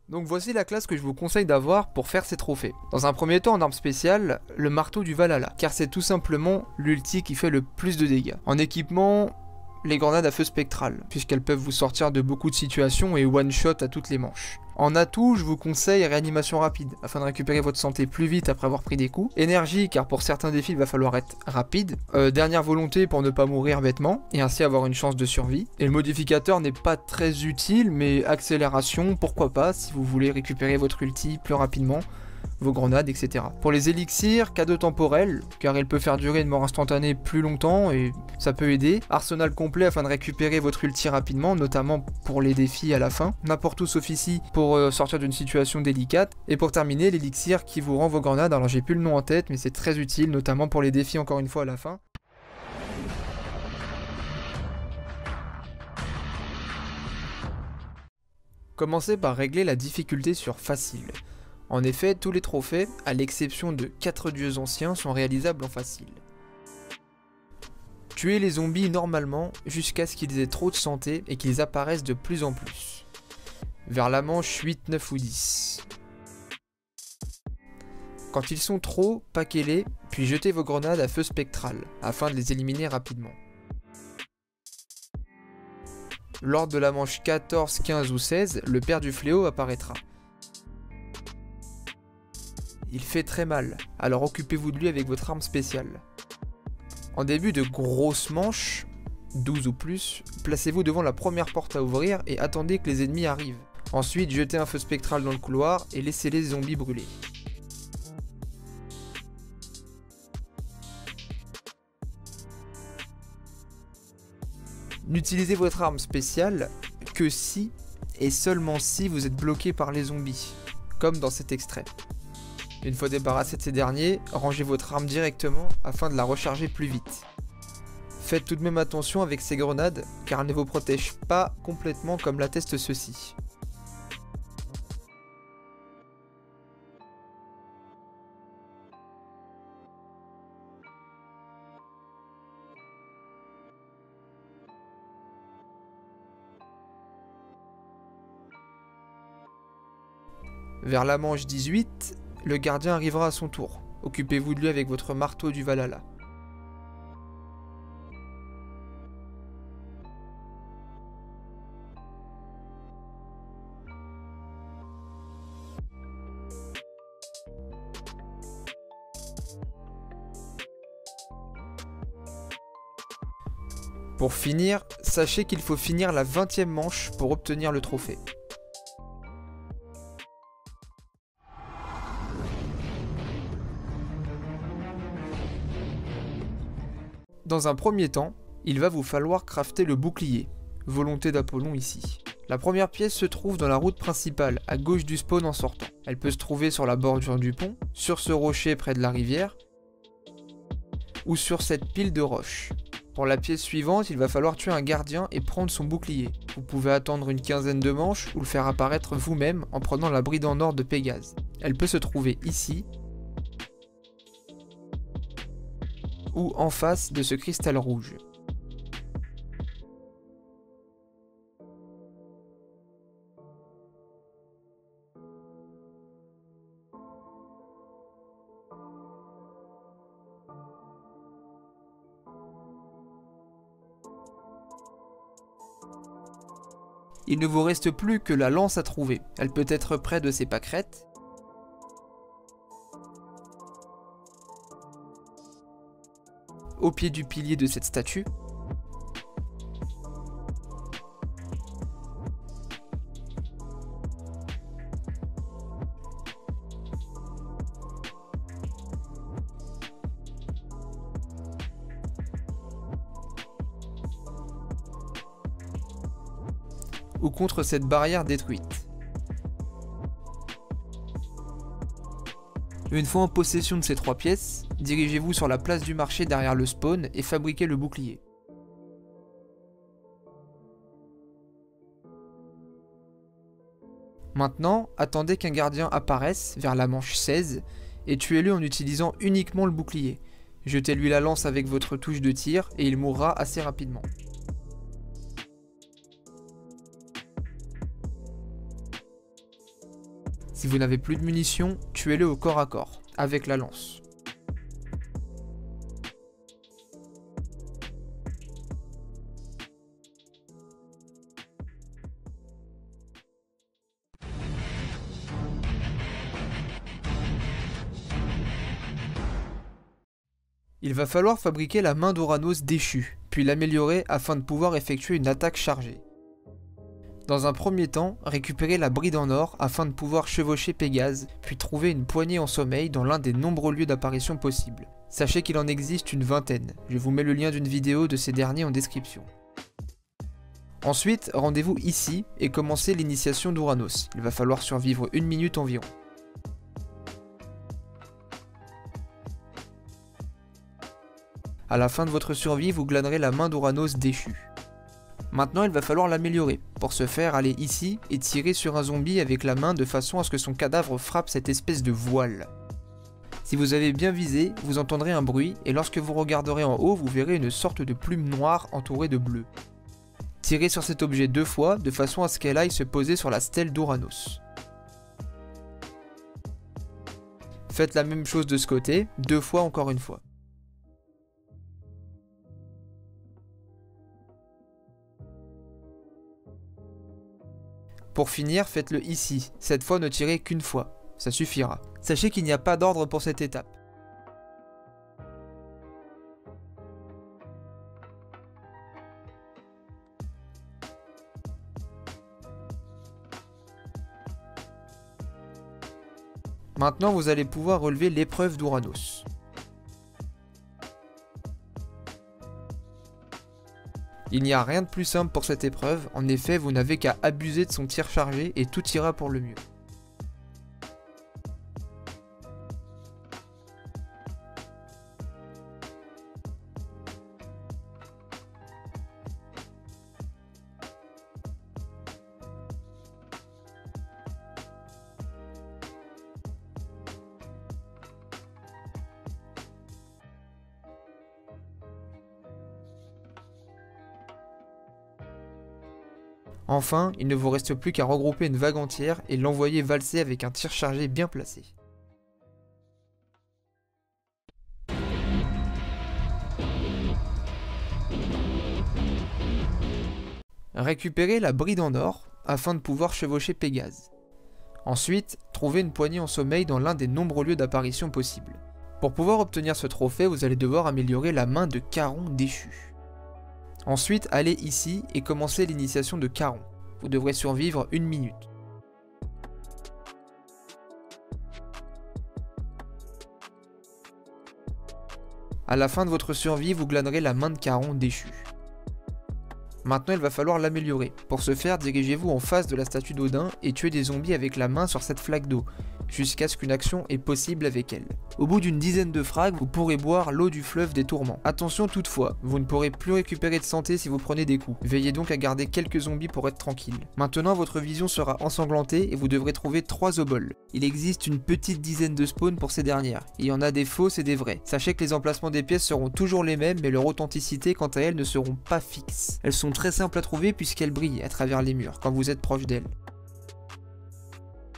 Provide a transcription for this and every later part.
Donc voici la classe que je vous conseille d'avoir pour faire ces trophées. Dans un premier temps en arme spéciale, le marteau du Valhalla, car c'est tout simplement l'ulti qui fait le plus de dégâts. En équipement, les grenades à feu spectral, puisqu'elles peuvent vous sortir de beaucoup de situations et one-shot à toutes les manches. En atout, je vous conseille réanimation rapide, afin de récupérer votre santé plus vite après avoir pris des coups. Énergie, car pour certains défis, il va falloir être rapide. Dernière volonté pour ne pas mourir bêtement, et ainsi avoir une chance de survie. Et le modificateur n'est pas très utile, mais accélération, pourquoi pas, si vous voulez récupérer votre ulti plus rapidement, vos grenades, etc. Pour les élixirs, cadeau temporel, car il peut faire durer une mort instantanée plus longtemps et ça peut aider. Arsenal complet afin de récupérer votre ulti rapidement, notamment pour les défis à la fin. N'importe où sauf ici pour sortir d'une situation délicate. Et pour terminer, l'élixir qui vous rend vos grenades, alors j'ai plus le nom en tête, mais c'est très utile, notamment pour les défis encore une fois à la fin. Commencez par régler la difficulté sur facile. En effet, tous les trophées, à l'exception de 4 dieux anciens, sont réalisables en facile. Tuez les zombies normalement jusqu'à ce qu'ils aient trop de santé et qu'ils apparaissent de plus en plus. Vers la manche 8, 9 ou 10. Quand ils sont trop, paquez-les, puis jetez vos grenades à feu spectral, afin de les éliminer rapidement. Lors de la manche 14, 15 ou 16, le père du fléau apparaîtra. Il fait très mal, alors occupez-vous de lui avec votre arme spéciale. En début de grosse manche, 12 ou plus, placez-vous devant la première porte à ouvrir et attendez que les ennemis arrivent. Ensuite, jetez un feu spectral dans le couloir et laissez les zombies brûler. N'utilisez votre arme spéciale que si et seulement si vous êtes bloqué par les zombies, comme dans cet extrait. Une fois débarrassé de ces derniers, rangez votre arme directement afin de la recharger plus vite. Faites tout de même attention avec ces grenades car elles ne vous protègent pas complètement comme l'atteste ceci. Vers la manche 18, le gardien arrivera à son tour. Occupez-vous de lui avec votre marteau du Valhalla. Pour finir, sachez qu'il faut finir la 20e manche pour obtenir le trophée. Dans un premier temps, il va vous falloir crafter le bouclier, volonté d'Apollon ici. La première pièce se trouve dans la route principale, à gauche du spawn en sortant. Elle peut se trouver sur la bordure du pont, sur ce rocher près de la rivière, ou sur cette pile de roches. Pour la pièce suivante, il va falloir tuer un gardien et prendre son bouclier. Vous pouvez attendre une quinzaine de manches ou le faire apparaître vous-même en prenant la bride en or de Pégase. Elle peut se trouver ici, ou en face de ce cristal rouge. Il ne vous reste plus que la lance à trouver. Elle peut être près de ces pâquerettes, au pied du pilier de cette statue, ou contre cette barrière détruite. Une fois en possession de ces 3 pièces, dirigez-vous sur la place du marché derrière le spawn et fabriquez le bouclier. Maintenant, attendez qu'un gardien apparaisse vers la manche 16 et tuez-le en utilisant uniquement le bouclier. Jetez-lui la lance avec votre touche de tir et il mourra assez rapidement. Si vous n'avez plus de munitions, tuez-le au corps à corps, avec la lance. Il va falloir fabriquer la main d'Ouranos déchue, puis l'améliorer afin de pouvoir effectuer une attaque chargée. Dans un premier temps, récupérez la bride en or afin de pouvoir chevaucher Pégase, puis trouver une poignée en sommeil dans l'un des nombreux lieux d'apparition possibles. Sachez qu'il en existe une vingtaine, je vous mets le lien d'une vidéo de ces derniers en description. Ensuite, rendez-vous ici et commencez l'initiation d'Ouranos, il va falloir survivre 1 minute environ. À la fin de votre survie, vous glanerez la main d'Ouranos déchue. Maintenant, il va falloir l'améliorer. Pour ce faire, allez ici et tirez sur un zombie avec la main de façon à ce que son cadavre frappe cette espèce de voile. Si vous avez bien visé, vous entendrez un bruit et lorsque vous regarderez en haut, vous verrez une sorte de plume noire entourée de bleu. Tirez sur cet objet 2 fois de façon à ce qu'elle aille se poser sur la stèle d'Ouranos. Faites la même chose de ce côté, 2 fois encore une fois. Pour finir, faites-le ici, cette fois ne tirez qu'une fois, ça suffira. Sachez qu'il n'y a pas d'ordre pour cette étape. Maintenant vous allez pouvoir relever l'épreuve d'Ouranos. Il n'y a rien de plus simple pour cette épreuve, en effet vous n'avez qu'à abuser de son tir chargé et tout ira pour le mieux. Enfin, il ne vous reste plus qu'à regrouper une vague entière et l'envoyer valser avec un tir chargé bien placé. Récupérez la bride en or afin de pouvoir chevaucher Pégase. Ensuite, trouvez une poignée en sommeil dans l'un des nombreux lieux d'apparition possibles. Pour pouvoir obtenir ce trophée, vous allez devoir améliorer la main de Charon déchue. Ensuite, allez ici et commencez l'initiation de Charon. Vous devrez survivre 1 minute. À la fin de votre survie, vous glanerez la main de Charon déchue. Maintenant, il va falloir l'améliorer. Pour ce faire, dirigez-vous en face de la statue d'Odin et tuez des zombies avec la main sur cette flaque d'eau, jusqu'à ce qu'une action est possible avec elle. Au bout d'une dizaine de frags, vous pourrez boire l'eau du fleuve des tourments. Attention toutefois, vous ne pourrez plus récupérer de santé si vous prenez des coups. Veillez donc à garder quelques zombies pour être tranquille. Maintenant, votre vision sera ensanglantée et vous devrez trouver 3 oboles. Il existe une petite dizaine de spawns pour ces dernières. Il y en a des fausses et des vraies. Sachez que les emplacements des pièces seront toujours les mêmes, mais leur authenticité quant à elles ne seront pas fixes. Elles sont très simples à trouver puisqu'elles brillent à travers les murs quand vous êtes proche d'elles.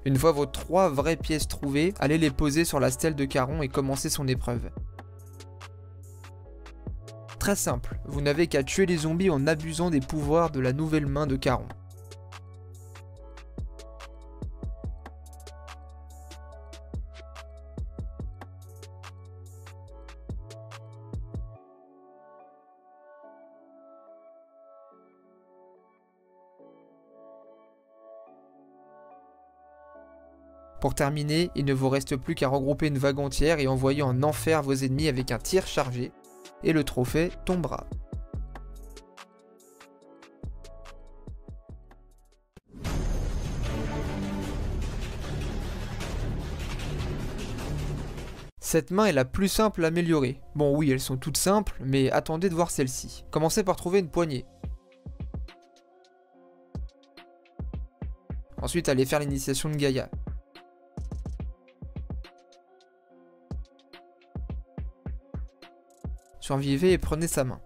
Une fois vos 3 vraies pièces trouvées, allez les poser sur la stèle de Charon et commencer son épreuve. Très simple, vous n'avez qu'à tuer les zombies en abusant des pouvoirs de la nouvelle main de Charon. Pour terminer, il ne vous reste plus qu'à regrouper une vague entière et envoyer en enfer vos ennemis avec un tir chargé, et le trophée tombera. Cette main est la plus simple à améliorer. Bon oui, elles sont toutes simples, mais attendez de voir celle-ci. Commencez par trouver une poignée. Ensuite, allez faire l'initiation de Gaïa. Survivez et prenez sa main.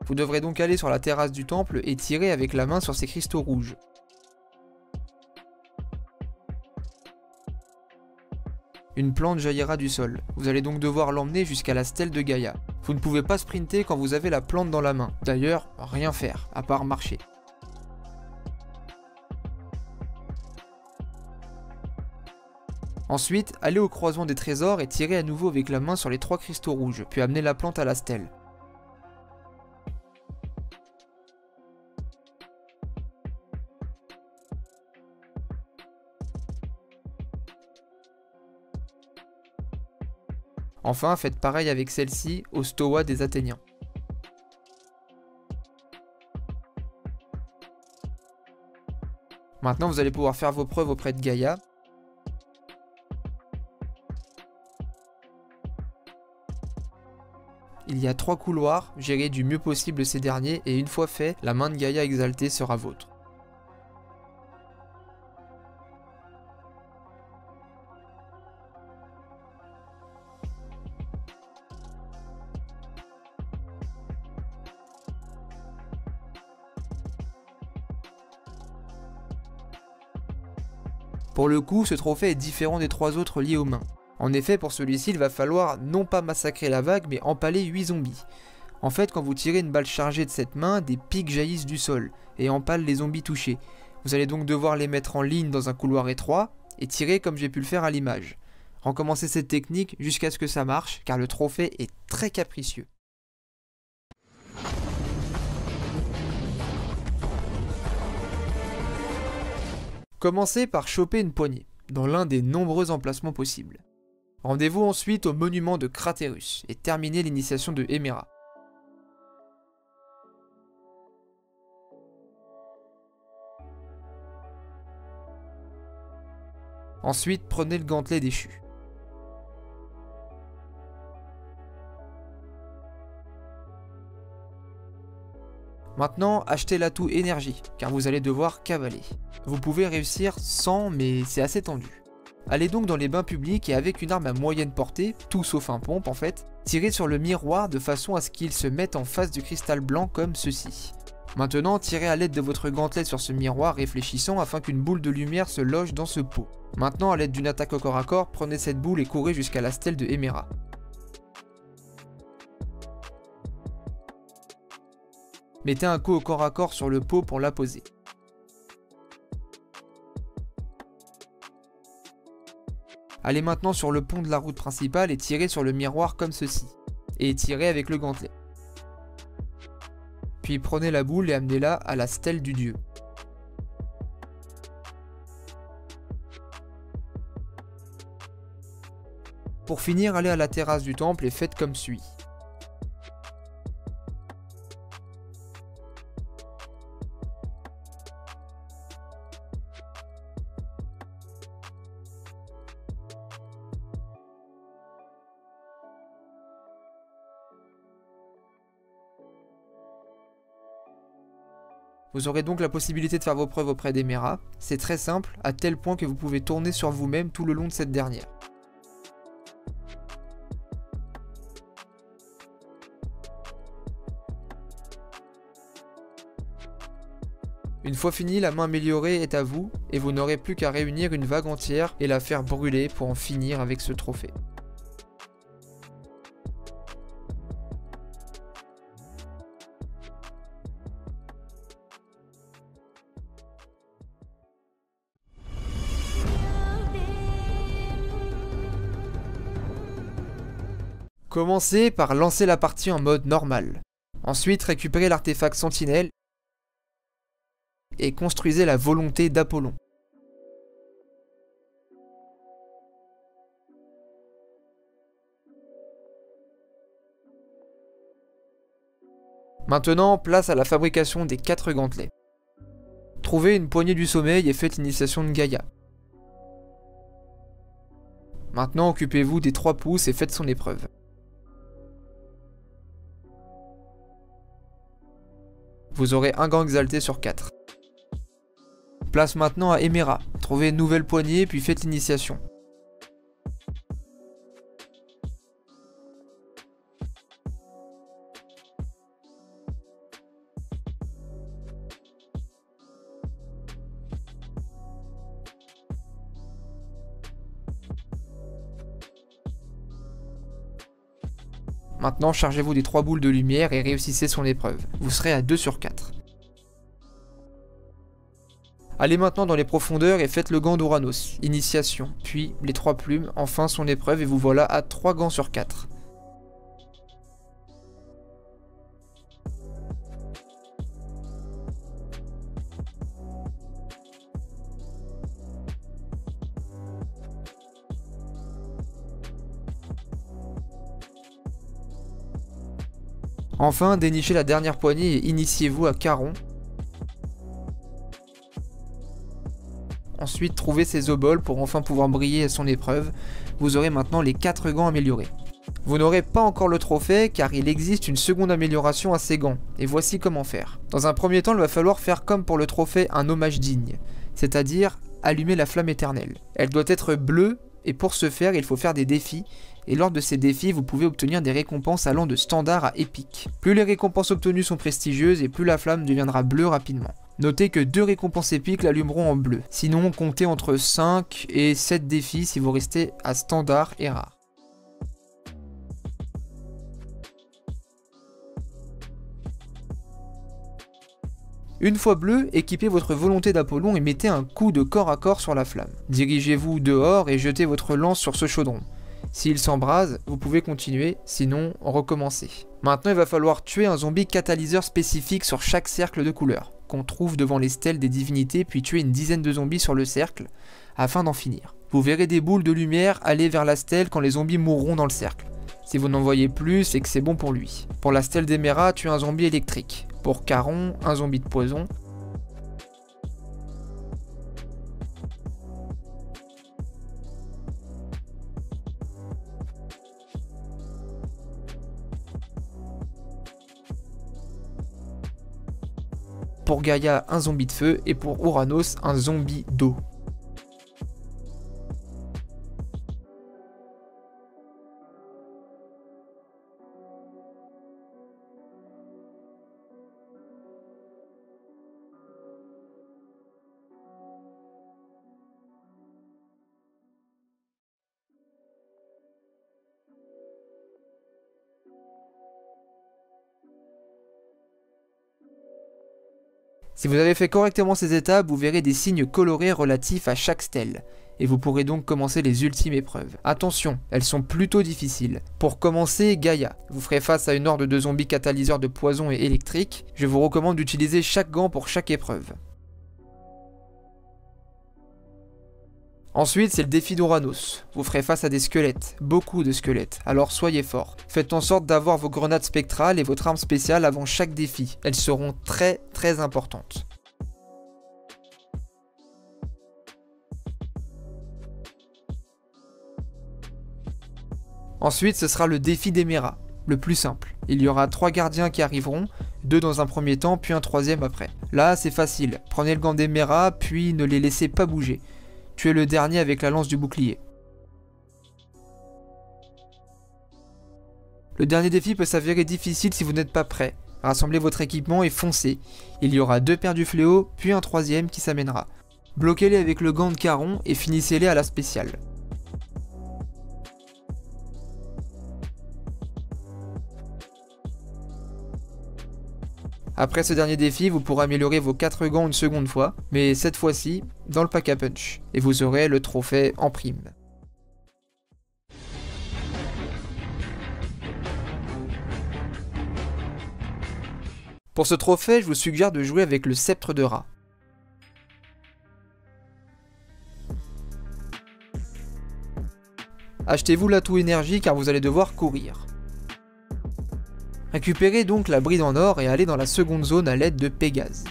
Vous devrez donc aller sur la terrasse du temple et tirer avec la main sur ces cristaux rouges. Une plante jaillira du sol. Vous allez donc devoir l'emmener jusqu'à la stèle de Gaïa. Vous ne pouvez pas sprinter quand vous avez la plante dans la main. D'ailleurs, rien faire, à part marcher. Ensuite, allez au croisement des trésors et tirez à nouveau avec la main sur les 3 cristaux rouges, puis amenez la plante à la stèle. Enfin, faites pareil avec celle-ci au Stoa des Athéniens. Maintenant, vous allez pouvoir faire vos preuves auprès de Gaïa. Il y a 3 couloirs, gérez du mieux possible ces derniers et une fois fait, la main de Gaïa exaltée sera vôtre. Pour le coup, ce trophée est différent des 3 autres liés aux mains. En effet, pour celui-ci, il va falloir non pas massacrer la vague, mais empaler 8 zombies. En fait, quand vous tirez une balle chargée de cette main, des pics jaillissent du sol et empalent les zombies touchés. Vous allez donc devoir les mettre en ligne dans un couloir étroit et tirer comme j'ai pu le faire à l'image. Recommencez cette technique jusqu'à ce que ça marche, car le trophée est très capricieux. Commencez par choper une poignée, dans l'un des nombreux emplacements possibles. Rendez-vous ensuite au monument de Cratérus et terminez l'initiation de Héméra. Ensuite, prenez le gantelet déchu. Maintenant, achetez l'atout énergie, car vous allez devoir cavaler. Vous pouvez réussir sans, mais c'est assez tendu. Allez donc dans les bains publics et avec une arme à moyenne portée, tout sauf un pompe en fait, tirez sur le miroir de façon à ce qu'il se mette en face du cristal blanc comme ceci. Maintenant, tirez à l'aide de votre gantelet sur ce miroir réfléchissant afin qu'une boule de lumière se loge dans ce pot. Maintenant, à l'aide d'une attaque au corps à corps, prenez cette boule et courez jusqu'à la stèle de Héméra. Mettez un coup au corps à corps sur le pot pour la poser. Allez maintenant sur le pont de la route principale et tirez sur le miroir comme ceci. Et tirez avec le gantelet. Puis prenez la boule et amenez-la à la stèle du dieu. Pour finir, allez à la terrasse du temple et faites comme suit. Vous aurez donc la possibilité de faire vos preuves auprès d'Héméra. C'est très simple, à tel point que vous pouvez tourner sur vous-même tout le long de cette dernière. Une fois fini, la main améliorée est à vous, et vous n'aurez plus qu'à réunir une vague entière et la faire brûler pour en finir avec ce trophée. Commencez par lancer la partie en mode normal. Ensuite, récupérez l'artefact sentinelle et construisez la volonté d'Apollon. Maintenant, place à la fabrication des 4 gantelets. Trouvez une poignée du sommeil et faites l'initiation de Gaïa. Maintenant, occupez-vous des 3 pouces et faites son épreuve. Vous aurez un gant exalté sur 4. Place maintenant à Héméra. Trouvez une nouvelle poignée puis faites l'initiation. Maintenant, chargez-vous des 3 boules de lumière et réussissez son épreuve. Vous serez à 2 sur 4. Allez maintenant dans les profondeurs et faites le gant d'Uranos, initiation, puis les 3 plumes, enfin son épreuve et vous voilà à 3 gants sur 4. Enfin, dénichez la dernière poignée et initiez-vous à Caron. Ensuite, trouvez ses oboles pour enfin pouvoir briller à son épreuve. Vous aurez maintenant les 4 gants améliorés. Vous n'aurez pas encore le trophée car il existe une seconde amélioration à ces gants, et voici comment faire. Dans un premier temps, il va falloir faire comme pour le trophée un hommage digne, c'est-à-dire allumer la flamme éternelle. Elle doit être bleue, et pour ce faire, il faut faire des défis, et lors de ces défis, vous pouvez obtenir des récompenses allant de standard à épique. Plus les récompenses obtenues sont prestigieuses, et plus la flamme deviendra bleue rapidement. Notez que 2 récompenses épiques l'allumeront en bleu, sinon comptez entre 5 et 7 défis si vous restez à standard et rare. Une fois bleu, équipez votre volonté d'Apollon et mettez un coup de corps à corps sur la flamme. Dirigez-vous dehors et jetez votre lance sur ce chaudron. S'il s'embrase, vous pouvez continuer, sinon recommencer. Maintenant, il va falloir tuer un zombie catalyseur spécifique sur chaque cercle de couleur, qu'on trouve devant les stèles des divinités, puis tuer une dizaine de zombies sur le cercle, afin d'en finir. Vous verrez des boules de lumière aller vers la stèle quand les zombies mourront dans le cercle. Si vous n'en voyez plus, c'est que c'est bon pour lui. Pour la stèle d'Emera, tuez un zombie électrique. Pour Caron, un zombie de poison. Pour Gaïa, un zombie de feu. Et pour Uranos, un zombie d'eau. Si vous avez fait correctement ces étapes, vous verrez des signes colorés relatifs à chaque stèle, et vous pourrez donc commencer les ultimes épreuves. Attention, elles sont plutôt difficiles. Pour commencer, Gaïa. Vous ferez face à une horde de zombies catalyseurs de poison et électriques. Je vous recommande d'utiliser chaque gant pour chaque épreuve. Ensuite, c'est le défi d'Uranos. Vous ferez face à des squelettes, beaucoup de squelettes, alors soyez forts. Faites en sorte d'avoir vos grenades spectrales et votre arme spéciale avant chaque défi. Elles seront très importantes. Ensuite, ce sera le défi d'Emera, le plus simple. Il y aura 3 gardiens qui arriveront, 2 dans un premier temps, puis un 3e après. Là, c'est facile. Prenez le gant d'Emera, puis ne les laissez pas bouger. Tuez le dernier avec la lance du bouclier. Le dernier défi peut s'avérer difficile si vous n'êtes pas prêt. Rassemblez votre équipement et foncez. Il y aura 2 paires du fléau, puis un 3e qui s'amènera. Bloquez-les avec le gant de Caron et finissez-les à la spéciale. Après ce dernier défi, vous pourrez améliorer vos 4 gants une seconde fois, mais cette fois-ci, dans le pack à punch, et vous aurez le trophée en prime. Pour ce trophée, je vous suggère de jouer avec le sceptre de Ra. Achetez-vous l'atout énergie car vous allez devoir courir. Récupérez donc la bride en or et allez dans la seconde zone à l'aide de Pégase.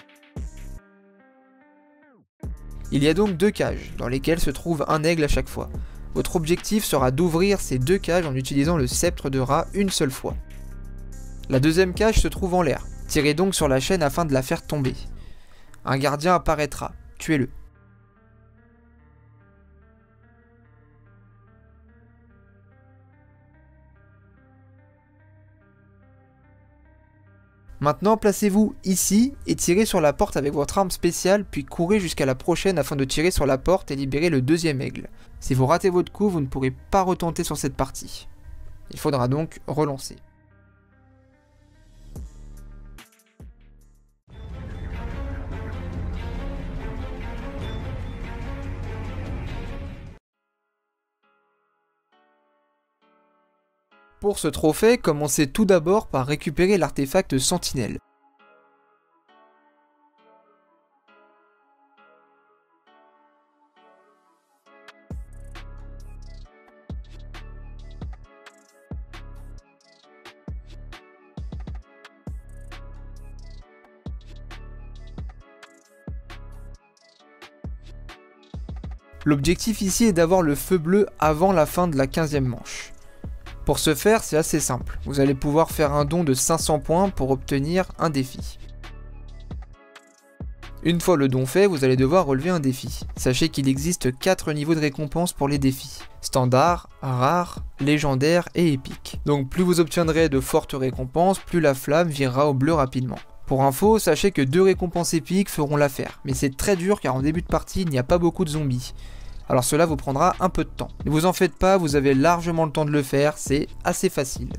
Il y a donc 2 cages, dans lesquelles se trouve un aigle à chaque fois. Votre objectif sera d'ouvrir ces 2 cages en utilisant le sceptre de Ra une seule fois. La deuxième cage se trouve en l'air. Tirez donc sur la chaîne afin de la faire tomber. Un gardien apparaîtra, tuez-le. Maintenant, placez-vous ici et tirez sur la porte avec votre arme spéciale, puis courez jusqu'à la prochaine afin de tirer sur la porte et libérer le deuxième aigle. Si vous ratez votre coup, vous ne pourrez pas retenter sur cette partie. Il faudra donc relancer. Pour ce trophée, commencez tout d'abord par récupérer l'artefact Sentinelle. L'objectif ici est d'avoir le feu bleu avant la fin de la 15e manche. Pour ce faire, c'est assez simple. Vous allez pouvoir faire un don de 500 points pour obtenir un défi. Une fois le don fait, vous allez devoir relever un défi. Sachez qu'il existe 4 niveaux de récompense pour les défis. Standard, rare, légendaire et épique. Donc plus vous obtiendrez de fortes récompenses, plus la flamme virera au bleu rapidement. Pour info, sachez que 2 récompenses épiques feront l'affaire. Mais c'est très dur car en début de partie, il n'y a pas beaucoup de zombies. Alors cela vous prendra un peu de temps. Ne vous en faites pas, vous avez largement le temps de le faire, c'est assez facile.